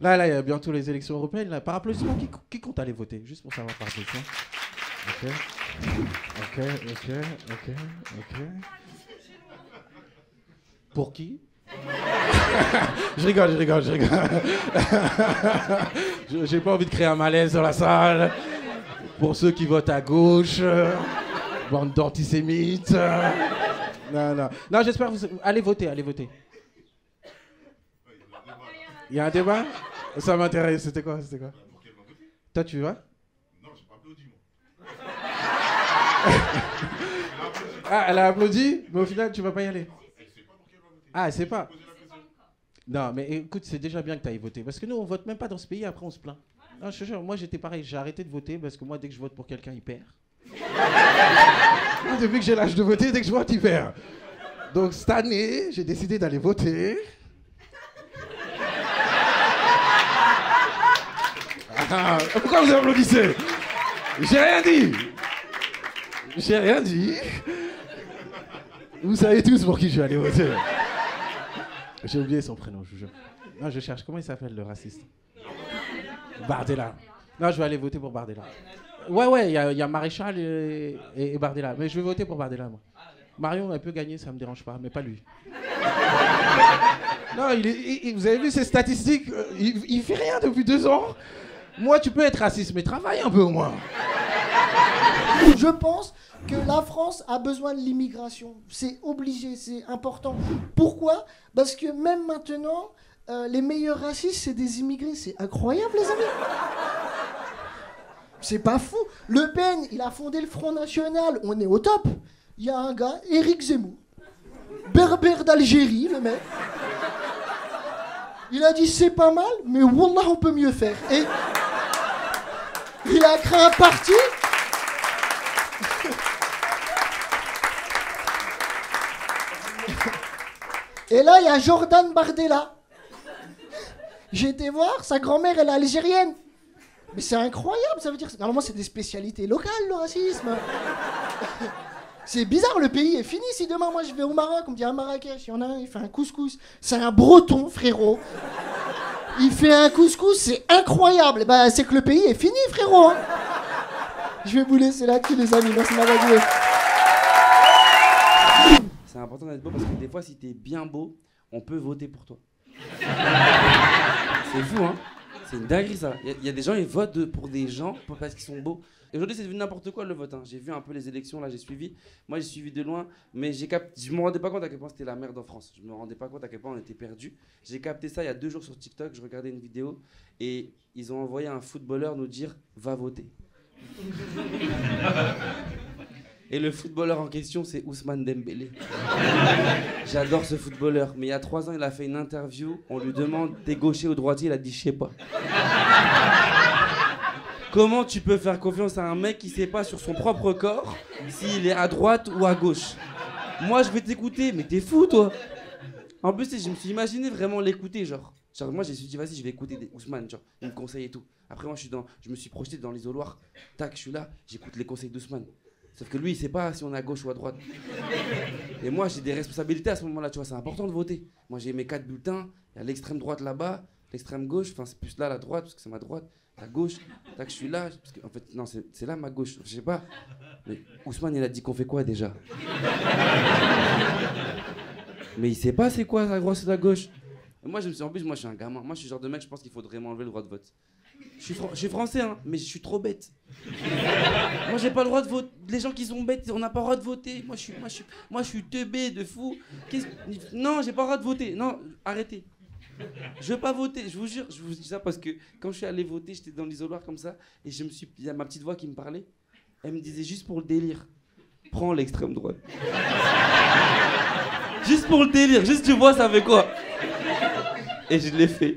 Là, il y a bientôt les élections européennes. Là, par applaudissement, qui compte aller voter? Juste pour savoir par applaudissement. Ok. Pour qui? Je rigole. J'ai pas envie de créer un malaise dans la salle. Pour ceux qui votent à gauche, bande d'antisémites. Non, j'espère que vous allez voter. Il y a un débat? Ça m'intéresse. C'était quoi? Toi, tu vas? Non, j'ai pas applaudi, moi. Ah, elle a applaudi, mais au final, tu vas pas y aller. Elle sait pas pour qui elle va voter. Ah, elle sait pas. Non, mais écoute, c'est déjà bien que tu ailles voter. Parce que nous, on vote même pas dans ce pays, après on se plaint. Non, je te jure, moi j'étais pareil, j'ai arrêté de voter parce que moi, dès que je vote pour quelqu'un, il perd. Depuis que j'ai l'âge de voter, dès que je vote, il perd. Donc cette année, j'ai décidé d'aller voter. Ah, pourquoi vous applaudissez? J'ai rien dit. Vous savez tous pour qui je vais aller voter. J'ai oublié son prénom, je vous jure. Non, je cherche. Comment il s'appelle, le raciste? Bardella. Non, je vais aller voter pour Bardella. Ouais, il y a Maréchal et Bardella. Mais je vais voter pour Bardella, moi. Marion, elle peut gagner, ça me dérange pas, mais pas lui. Non, vous avez vu ses statistiques? Il fait rien depuis 2 ans. Moi, tu peux être raciste, mais travaille un peu au moins. Je pense que la France a besoin de l'immigration. C'est obligé, c'est important. Pourquoi? Parce que même maintenant, les meilleurs racistes, c'est des immigrés. C'est incroyable, les amis. C'est pas fou. Le Pen, il a fondé le Front National. On est au top. Il y a un gars, Éric Zemmour, berbère d'Algérie, le mec. Il a dit c'est pas mal, mais wallah, on peut mieux faire. Et il a créé un parti. Et là, il y a Jordan Bardella. J'ai été voir, sa grand-mère, elle est algérienne. Mais c'est incroyable, ça veut dire... Normalement, c'est des spécialités locales, le racisme. C'est bizarre, le pays est fini. Si demain, moi, je vais au Maroc, on me dit à Marrakech, il y en a un, il fait un couscous. C'est un breton, frérot. Il fait un couscous, c'est incroyable. Bah, c'est que le pays est fini, frérot. Hein. Je vais vous laisser là-dessus, les amis. Merci de m'avoir dit. C'est important d'être beau parce que des fois, si t'es bien beau, on peut voter pour toi. C'est fou, hein? C'est une dinguerie, ça. Il y a des gens, ils votent pour des gens parce qu'ils sont beaux. Et aujourd'hui, c'est devenu n'importe quoi, le vote. Hein. J'ai vu un peu les élections, là, j'ai suivi. Moi, j'ai suivi de loin, mais je me rendais pas compte à quel point c'était la merde en France. Je me rendais pas compte à quel point on était perdus. J'ai capté ça il y a 2 jours sur TikTok. Je regardais une vidéo et ils ont envoyé un footballeur nous dire « Va voter ». Et le footballeur en question, c'est Ousmane Dembélé. J'adore ce footballeur. Mais il y a 3 ans, il a fait une interview. On lui demande « T'es gaucher ou droitier ?» Il a dit « Je sais pas ». Comment tu peux faire confiance à un mec qui sait pas sur son propre corps s'il est à droite ou à gauche? Moi, je vais t'écouter, mais t'es fou, toi. En plus, je me suis imaginé vraiment l'écouter, genre moi, je me suis dit, vas-y, je vais écouter Ousmane, genre, il me conseille et tout. Après, moi, je me suis projeté dans l'isoloir. Tac, je suis là, j'écoute les conseils d'Ousmane. Sauf que lui, il sait pas si on est à gauche ou à droite. Et moi, j'ai des responsabilités à ce moment-là, tu vois, c'est important de voter. Moi, j'ai mes 4 bulletins, il y a l'extrême droite là-bas, l'extrême gauche, enfin, c'est plus là, la droite, parce que c'est ma droite. La gauche, tac, je suis là, parce que, en fait, non, c'est là ma gauche, je sais pas. Mais Ousmane, il a dit qu'on fait quoi déjà? Mais il sait pas c'est quoi la droite et la gauche. Et moi, en plus, moi, je suis un gamin. Moi, je suis le genre de mec, je pense qu'il faudrait m'enlever le droit de vote. Je suis français, hein, mais je suis trop bête. Moi, j'ai pas le droit de voter. Les gens qui sont bêtes, on n'a pas le droit de voter. Moi, je suis teubé de fou. Non, j'ai pas le droit de voter. Non, arrêtez. Je veux pas voter, je vous jure, je vous dis ça parce que quand je suis allé voter, j'étais dans l'isoloir comme ça et il y a ma petite voix qui me parlait. Elle me disait juste pour le délire, prends l'extrême droite. Juste pour le délire, juste tu vois ça fait quoi. Et je l'ai fait.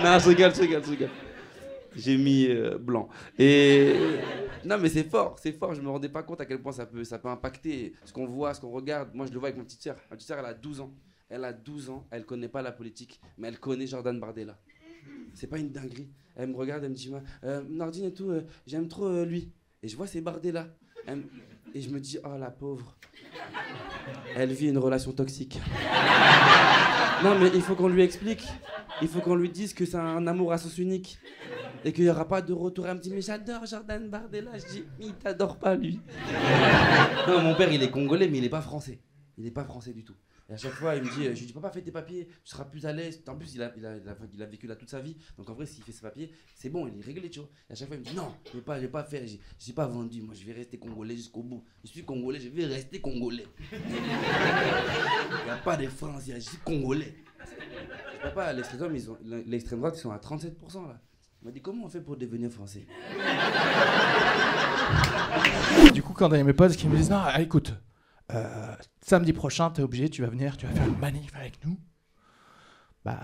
Non, je rigole. J'ai mis blanc. Et non mais c'est fort, je me rendais pas compte à quel point ça peut impacter ce qu'on voit, ce qu'on regarde. Moi je le vois avec ma petite sœur. Ma petite sœur, elle a 12 ans. Elle connaît pas la politique, mais elle connaît Jordan Bardella. C'est pas une dinguerie. Elle me regarde, elle me dit Nordine et tout, j'aime trop lui. Et je vois c'est Bardella. Et je me dis, oh la pauvre. Elle vit une relation toxique. Non mais il faut qu'on lui explique. Il faut qu'on lui dise que c'est un amour à sens unique. Et qu'il n'y aura pas de retour. Elle me dit, mais j'adore Jordan Bardella. Je dis, mais il t'adore pas lui. Non, mon père il est congolais mais il est pas français. Il est pas français du tout. Et à chaque fois, il me dit, je lui dis, papa, fais tes papiers, tu seras plus à l'aise. En plus, il a vécu là toute sa vie. Donc en vrai, s'il fait ses papiers, c'est bon, il est réglé, tu vois. Et à chaque fois, il me dit, non, je vais pas faire, j'ai pas vendu. Moi, je vais rester congolais jusqu'au bout. Je suis congolais, je vais rester congolais. Il n'y a pas de France, je suis congolais. Papa, l'extrême droite, ils sont à 37% là. Il m'a dit, comment on fait pour devenir français? Du coup, quand il y a mes potes qui me disent, non, écoute, samedi prochain, t'es obligé, tu vas venir, tu vas faire une manif avec nous. Bah,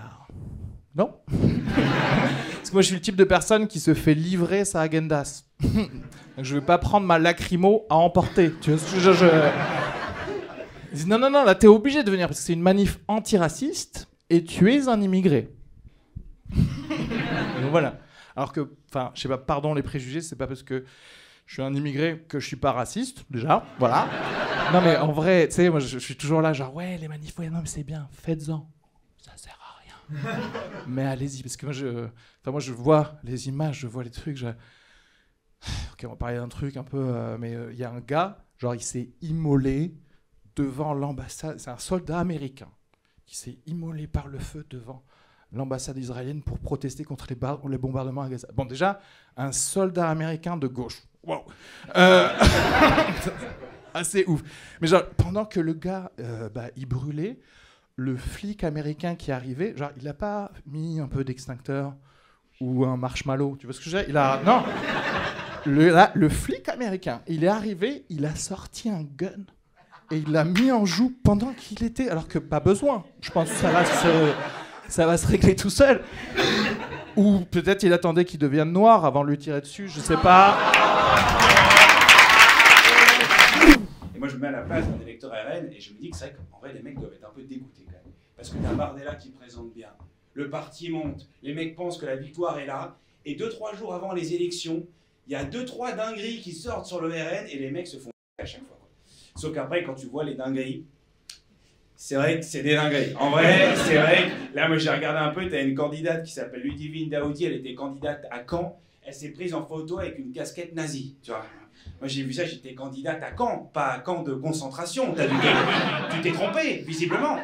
non. Parce que moi, je suis le type de personne qui se fait livrer sa agendas. Donc, je vais pas prendre ma lacrymo à emporter. Tu vois ce que Ils disent, non, là, t'es obligé de venir parce que c'est une manif antiraciste et tu es un immigré. Donc voilà. Alors que, enfin, je sais pas, pardon les préjugés, c'est pas parce que je suis un immigré que je suis pas raciste, déjà, voilà. Non mais en vrai, tu sais, moi je suis toujours là, genre, ouais, les manifs, ouais, non mais c'est bien, faites-en. Ça sert à rien. Mais allez-y, parce que moi je vois les images, je vois les trucs, Ok, on va parler d'un truc un peu, mais il y a un gars, genre il s'est immolé devant l'ambassade, c'est un soldat américain qui s'est immolé par le feu devant l'ambassade israélienne pour protester contre les bombardements à Gaza. Bon, déjà, un soldat américain de gauche. Wow. Assez ouf. Mais genre, pendant que le gars, il brûlait, le flic américain qui arrivait, genre, il n'a pas mis un peu d'extincteur ou un marshmallow. Tu vois ce que je veux dire? Il a... Non. Le flic américain, il est arrivé, il a sorti un gun et il l'a mis en joue pendant qu'il était... Alors que pas besoin. Je pense que ça va se régler tout seul. Ou peut-être il attendait qu'il devienne noir avant de lui tirer dessus, je sais pas. Et moi je me mets à la place d'un électeur RN et je me dis que c'est vrai qu'en vrai les mecs doivent être un peu dégoûtés quand même. Parce que t'as Bardella qui présente bien, le parti monte, les mecs pensent que la victoire est là, et 2-3 jours avant les élections, il y a 2-3 dingueries qui sortent sur le RN et les mecs se font à chaque fois. Quoi. Sauf qu'après quand tu vois les dingueries, c'est vrai que c'est des dingueries. En vrai, c'est vrai que là, moi j'ai regardé un peu, t'as une candidate qui s'appelle Ludivine Daoudi, elle était candidate à Caen, elle s'est prise en photo avec une casquette nazie, tu vois. Moi j'ai vu ça, j'étais candidate à Caen, pas à camp de concentration. Tu t'es trompé, visiblement.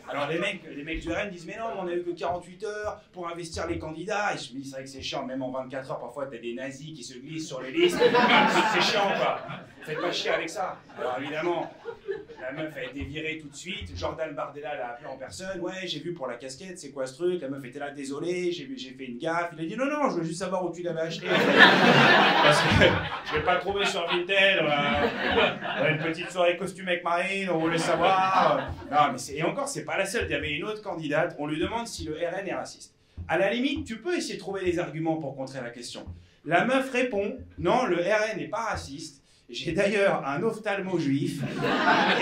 Alors les mecs du RN disent mais non, on a eu que 48 heures pour investir les candidats. Et je me dis c'est vrai que c'est chiant, même en 24 heures parfois t'as des nazis qui se glissent sur les listes. C'est chiant quoi. Faites pas chier avec ça. Alors évidemment, la meuf a été virée tout de suite. Jordan Bardella l'a appelé en personne. Ouais, j'ai vu pour la casquette, c'est quoi ce truc? La meuf était là, désolé, j'ai fait une gaffe. Il a dit non, je veux juste savoir où tu l'avais acheté. Parce que je vais pas le trouver sur Vinted. Une petite soirée costume avec Marine, on voulait savoir. Non, mais et encore, c'est pas la seule. Il y avait une autre candidate. On lui demande si le RN est raciste. À la limite, tu peux essayer de trouver des arguments pour contrer la question. La meuf répond non, le RN n'est pas raciste. J'ai d'ailleurs un ophtalmo juif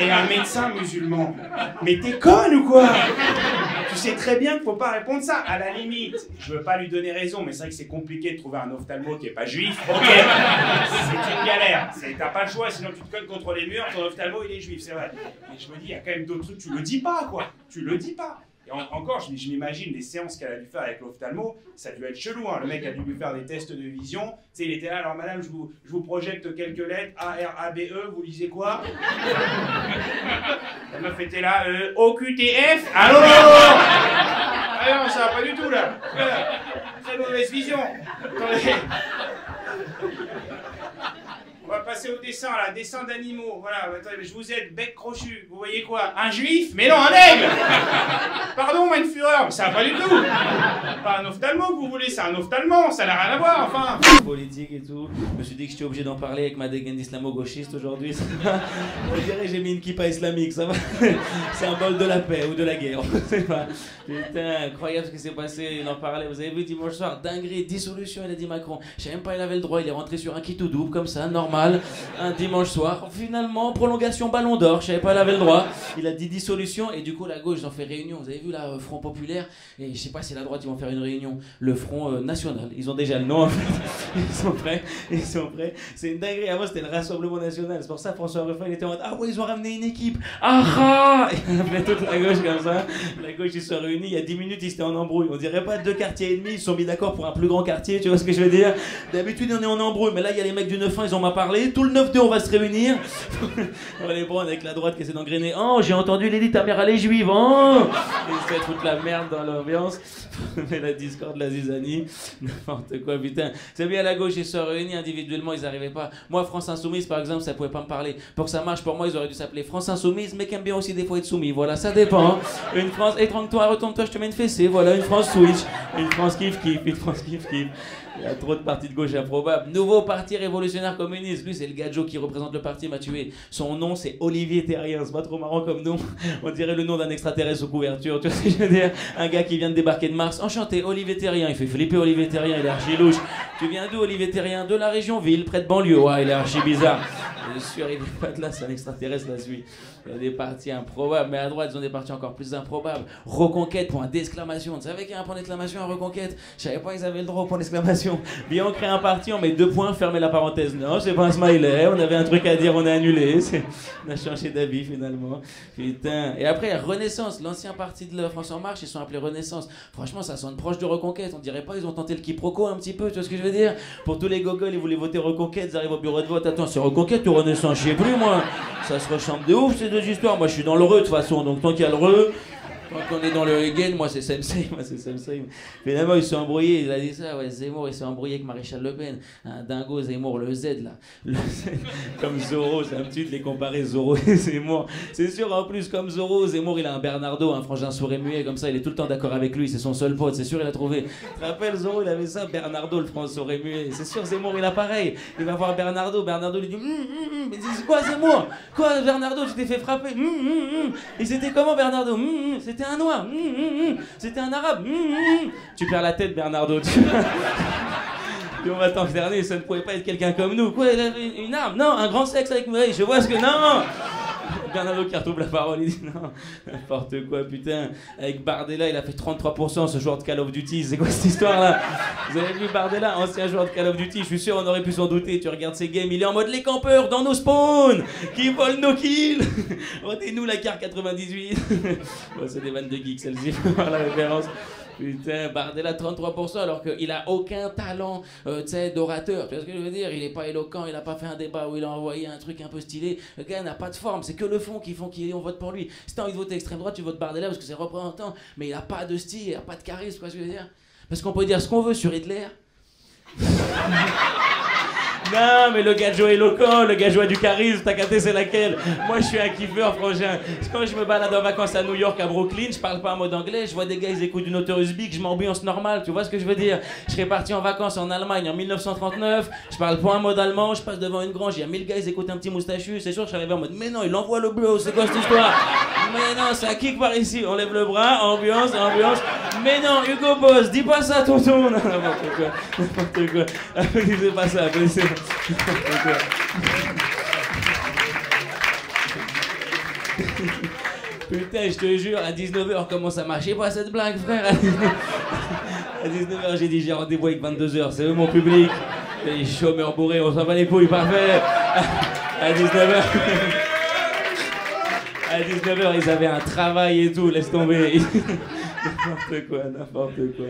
et un médecin musulman. Mais t'es conne ou quoi? Tu sais très bien qu'il faut pas répondre ça. À la limite, je veux pas lui donner raison, mais c'est vrai que c'est compliqué de trouver un ophtalmo qui est pas juif. Ok, c'est une galère. T'as pas le choix, sinon tu te cognes contre les murs, ton ophtalmo il est juif, c'est vrai. Mais je me dis, il y a quand même d'autres trucs, tu le dis pas quoi. Tu le dis pas. Et encore, je m'imagine les séances qu'elle a dû faire avec l'ophtalmo, ça a dû être chelou, hein. Le mec a dû lui faire des tests de vision. Tu sais, il était là, alors madame, je vous projette quelques lettres, A-R-A-B-E, vous lisez quoi? La meuf était là, O-Q-T-F, allô? Ah non, ça va pas du tout là. Très mauvaise vision. Attendez. On va passer au dessin, là, dessin d'animaux. Voilà, attendez, je vous aide, bec crochu. Vous voyez quoi? Un juif? Mais non, un aigle! Pardon, mein Führer, mais ça va pas du tout! Pas un ophtalmo que vous voulez, c'est un ophtalmo, ça n'a rien à voir, enfin! Politique et tout. Je me suis dit que j'étais obligé d'en parler avec ma dégaine d'islamo-gauchiste aujourd'hui. Je dirais que j'ai mis une kippa islamique, ça va? C'est un bol de la paix ou de la guerre, on sait pas. Putain, incroyable ce qui s'est passé, il en parlait. Vous avez vu dimanche soir, dinguerie, dissolution, il a dit Macron. Je sais même pas, il avait le droit, il est rentré sur un kit ou double, comme ça, normal. Un dimanche soir, finalement, prolongation ballon d'or, je savais pas, il avait le droit. Il a dit dissolution et du coup la gauche ils ont fait réunion. Vous avez vu là, Front Populaire. Et je sais pas si la droite, ils vont faire une réunion. Le Front National. Ils ont déjà le nom, en fait. Ils sont prêts. C'est une dinguerie. Avant, c'était le Rassemblement National. C'est pour ça, François Ruffin, il était en mode, ah ouais, ils ont ramené une équipe. Ah ah. Et on a fait toute la gauche comme ça. La gauche, ils se sont réunis. Il y a 10 minutes, ils étaient en embrouille. On dirait pas 2 quartiers et demi. Ils se sont mis d'accord pour un plus grand quartier. Tu vois ce que je veux dire? D'habitude, on est en embrouille. Mais là, il y a les mecs du 9-1, ils ont m'a parlé. Tout le 9-2, on va se réunir. On va les prendre avec la droite qui essaie d'engrainer. Oh, j'ai entendu Lady, ta mère, elle est juive. Oh, ils se foutent la merde dans l'ambiance. Mais la discorde, la zizanie, n'importe quoi, putain. C'est bien la gauche, ils se réunissent individuellement, ils n'arrivaient pas. Moi, France Insoumise, par exemple, ça pouvait pas me parler. Pour que ça marche, pour moi, ils auraient dû s'appeler France Insoumise, mais qui aime bien aussi des fois être soumis. Voilà, ça dépend. Hein. Une France, étrangle-toi, retourne-toi, je te mets une fessée. Voilà, une France switch. Une France kiff-kiff, une France kiff-kiff. Il y a trop de partis de gauche improbables. Nouveau parti révolutionnaire communiste. Lui, c'est le gadjo qui représente le parti, m'a tué. Son nom, c'est Olivier Terrien. C'est pas trop marrant comme nom. On dirait le nom d'un extraterrestre sous couverture. Tu vois ce que je veux dire? Un gars qui vient de débarquer de Mars. Enchanté, Olivier Terrien. Il fait flipper Olivier Terrien. Il est archi louche. Tu viens d'où, Olivier Terrien? De la région Ville, près de banlieue. Ouais, il est archi bizarre. Je suis arrivé pas de là, c'est un extraterrestre, la suite. Il y a des partis improbables, mais à droite, ils ont des partis encore plus improbables. Reconquête, point d'exclamation. Tu savais qu'il y a un point d'exclamation à Reconquête? Je savais pas qu'ils avaient le droit au point d'exclamation. Bien, on crée un parti, on met 2 points, fermez la parenthèse. Non, c'est pas un smiley, on avait un truc à dire, on a annulé. On a changé d'avis finalement. Putain. Et après, il y a Renaissance, l'ancien parti de la France En Marche, ils sont appelés Renaissance. Franchement, ça sonne proche de Reconquête. On dirait pas, ils ont tenté le quiproquo un petit peu, tu vois ce que je veux dire? Pour tous les gogoles, ils voulaient voter Reconquête, ils arrivent au bureau de vote. Attends, c'est Reconquête ou Renaissance? Je sais plus, moi. Ça se ressemble de ouf, ces 2 histoires. Moi, je suis dans le re de toute façon, donc tant qu'il y a le re. Quand on est dans le Hegen, moi c'est Same Same. Finalement ils se sont embrouillés, il a dit ça, ouais, Zemmour il s'est embrouillé avec Maréchal Le Pen. Un dingo Zemmour, le Z là. Le Z, comme Zorro, ça me tue de les comparer Zorro et Zemmour. C'est sûr en plus comme Zorro, Zemmour il a un Bernardo, un frangin sourd et muet, comme ça il est tout le temps d'accord avec lui, c'est son seul pote, c'est sûr il a trouvé. Tu te rappelles Zorro il avait ça, Bernardo le frangin sourd et muet. C'est sûr Zemmour il a pareil. Il va voir Bernardo lui dit mais c'est quoi Zemmour? Quoi Bernardo, tu t'es fait frapper? Et c'était comment Bernardo? C'était un noir, c'était un arabe, Tu perds la tête, Bernardo. Et on va t'enfermer, ça ne pouvait pas être quelqu'un comme nous. Quoi, il avait une arme? Non, un grand sexe avec moi, je vois ce que. Non! Bernardo qui retrouve la parole, il dit non, n'importe quoi, putain. Avec Bardella, il a fait 33%, ce joueur de Call of Duty. C'est quoi cette histoire-là? Vous avez vu Bardella, ancien joueur de Call of Duty? Je suis sûr, on aurait pu s'en douter. Tu regardes ses games, il est en mode les campeurs dans nos spawns qui volent nos kills. Rendez-nous la carte 98. Bon, c'est des vannes de geeks, celle-ci, faut voir la référence. Putain, Bardella 33% alors qu'il a aucun talent d'orateur. Tu vois ce que je veux dire? Il est pas éloquent, il a pas fait un débat où il a envoyé un truc un peu stylé. Le gars n'a pas de forme, c'est que le fond qui font qu'on vote pour lui. Si t'as envie de voter extrême droite, tu votes Bardella parce que c'est représentant. Mais il a pas de style, il a pas de charisme, tu vois ce que je veux dire? Parce qu'on peut dire ce qu'on veut sur Hitler. Non, mais le gadjo éloquent, le gadjo a du charisme, t'as capté c'est laquelle? Moi je suis un kiffeur, frangin. Quand je me balade en vacances à New York, à Brooklyn, je parle pas un mot d'anglais, je vois des gars, ils écoutent du Notorious Big, je m'ambiance normal, tu vois ce que je veux dire? Je serais parti en vacances en Allemagne en 1939, je parle pas un mot d'allemand, je passe devant une grange, il y a 1000 gars, ils écoutent un petit moustachu, c'est sûr, je serais arrivé en mode, mais non, il envoie le bleu, c'est quoi cette histoire? Mais non, ça kick par ici, on lève le bras, ambiance. Mais non, Hugo Boss, dis pas ça, tonton. Non, n'importe quoi. Applaudissez pas ça, applaudissez. Putain, je te jure, à 19h, comment ça marchait pas cette blague, frère? À 19h, j'ai dit, j'ai rendez-vous avec 22h, c'est eux mon public. Les chômeurs bourrés, on s'en va les couilles, parfait. À 19h. À 19h, ils avaient un travail et tout, laisse tomber. N'importe quoi.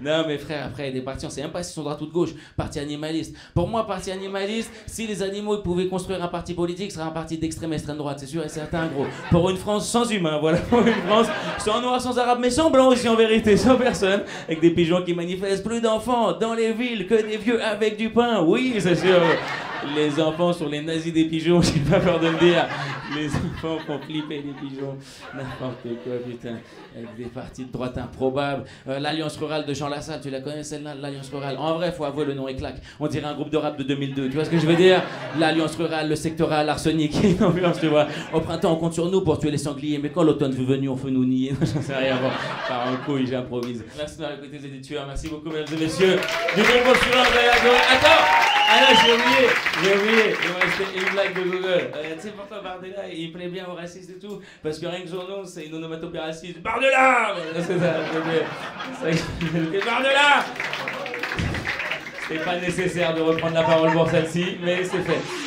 Non, mais frère, après, il y a des partis, on sait même pas s'ils sont droite ou de gauche. Parti animaliste. Pour moi, parti animaliste, si les animaux pouvaient construire un parti politique, ce serait un parti d'extrême droite, c'est sûr et certain, gros. Pour une France sans humains, voilà. Pour une France sans noirs, sans arabes, mais sans blancs aussi en vérité, sans personne. Avec des pigeons qui manifestent, plus d'enfants dans les villes que des vieux avec du pain. Oui, c'est sûr. Les enfants sont les nazis des pigeons, j'ai pas peur de le dire. Les enfants font flipper les pigeons. N'importe quoi, putain. Avec des partis de droite improbables. L'Alliance Rurale de Jean Lassalle, tu la connais celle-là, l'Alliance Rurale? En vrai, faut avouer, le nom est claque. On dirait un groupe de rap de 2002, tu vois ce que je veux dire? L'Alliance Rurale, le sectoral, l'arsenic, une ambiance, tu vois. Au printemps, on compte sur nous pour tuer les sangliers, mais quand l'automne fut venu, on fait nous nier. J'en sais rien, bon. Par un couille, j'improvise. Merci d'avoir écouté les tueurs, merci beaucoup, mesdames et messieurs. Du bon suivant, attends! Ah non, j'ai oublié. Il me restait une blague de Google. Tu sais, pourtant, Bardella, il plaît bien aux racistes et tout, parce que rien que son nom, c'est une onomatopée raciste. Bardella. C'est ça. C'est Bardella. C'est pas nécessaire de reprendre la parole pour celle-ci, mais c'est fait.